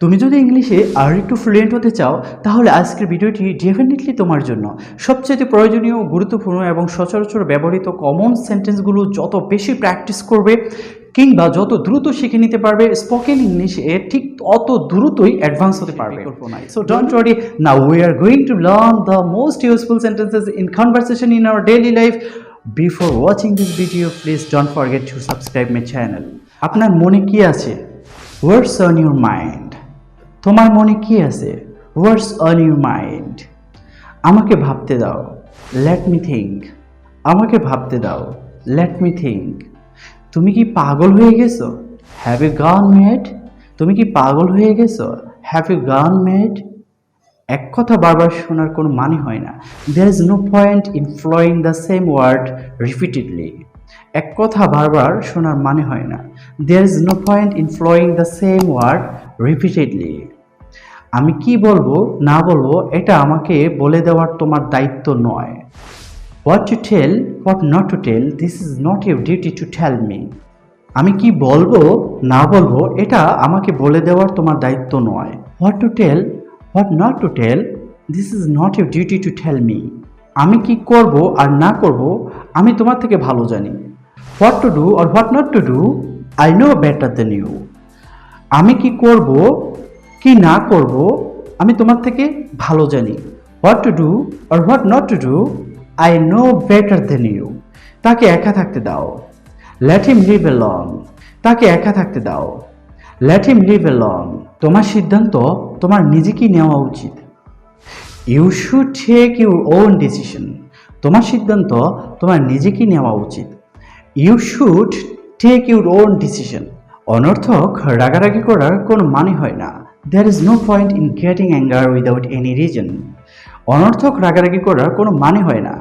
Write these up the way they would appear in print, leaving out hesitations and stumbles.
তুমি যদি ইংলিশে আর একটু ফ্লুয়েন্ট হতে চাও তাহলে আজকের ভিডিওটি ডেফিনেটলি তোমার জন্য। সবচেয়ে প্রয়োজনীয়, গুরুত্বপূর্ণ এবং সচরাচর ব্যবহৃত কমন সেন্টেন্সগুলো যত বেশি প্র্যাকটিস করবে কিংবা যত দ্রুত শিখে নিতে পারবে স্পোকেন ইংলিশে, ঠিক তত দ্রুতই অ্যাডভান্স হতে পারবে। So don't worry, now we are going to learn the most useful sentences in conversation in our daily life. Before watching this video, please don't forget to subscribe my channel. আপনার মনে কি আছে? What's on your mind? তোমার মনে কি আছে? What's on your mind? আমাকে ভাবতে দাও। Let me think. আমাকে ভাবতে দাও। Let me think. তুমি কি পাগল হয়ে গেছো? Have you gone mad? তুমি কি পাগল হয়ে গেছো? Have you gone mad? এক কথা বারবার শোনার কোনো মানে হয় না। There is no point in following the same word repeatedly. এক কথা বারবার শোনার মানে হয় না। There is no point in following the same word repeatedly. আমি কি বলবো না বলবো এটা আমাকে বলে দেওয়ার তোমার দায়িত্ব নয়। What to tell, what not to tell, this is not your duty to tell me. আমি কি বলবো না বলবো এটা আমাকে বলে দেওয়ার তোমার দায়িত্ব নয়। What to tell, what not to tell, this is not your duty to tell me. আমি কি করব আর না করব আমি তোমার থেকে ভালো জানি। What to do or what not to do, I know better than you. আমি কি করব কি না করব আমি তোমার থেকে ভালো জানি। What to do or what not to do, I know better than you. তাকে একা থাকতে দাও। Let him live alone. তাকে একা থাকতে দাও। Let him live alone. তোমার সিদ্ধান্ত তোমার নিজেকেই নেওয়া উচিত। You should take your own decision. তোমার সিদ্ধান্ত তোমার নিজেকেই নেওয়া উচিত। You should take your own decision. অনর্থক রাগারাগি করার কোনো মানে হয় না। There is no point in getting anger without any reason. অনর্থক রাগারাগি করার কোনো মানে হয় না।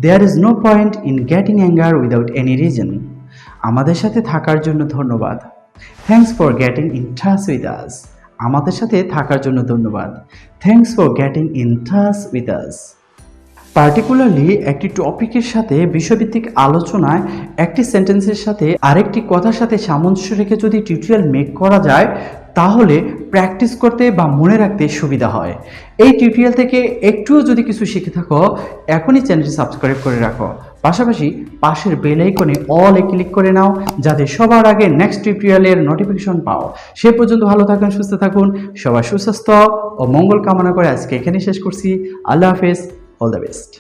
There is no point in getting anger without any reason. আমাদের সাথে থাকার জন্য ধন্যবাদ। Thanks for getting in touch with us. আমাদের সাথে থাকার জন্য ধন্যবাদ। Thanks for getting in touch with us. Particularly একটি টপিকের সাথে বিষয়ভিত্তিক আলোচনায় একটি সেন্টেন্সের সাথে আরেকটি কথার সাথে সামঞ্জস্য রেখে যদি টিউটোরিয়াল মেক করা যায় তাহলে প্র্যাকটিস করতে বা মনে রাখতে সুবিধা হয়। এই টিউটোরিয়াল থেকে একটুও যদি কিছু শিখে থাকো এখনই চ্যানেলটি সাবস্ক্রাইব করে রাখো, পাশাপাশি পাশের বেল আইকনে অল এ ক্লিক করে নাও যাতে সবার আগে নেক্সট টিউটোরিয়ালের নোটিফিকেশন পাও। সে পর্যন্ত ভালো থাকুন, সুস্থ থাকুন, সবার সুস্বাস্থ্য ও মঙ্গল কামনা করে আজকে এখানেই শেষ করছি। আল্লাহ হাফেজ, অল দ্য বেস্ট।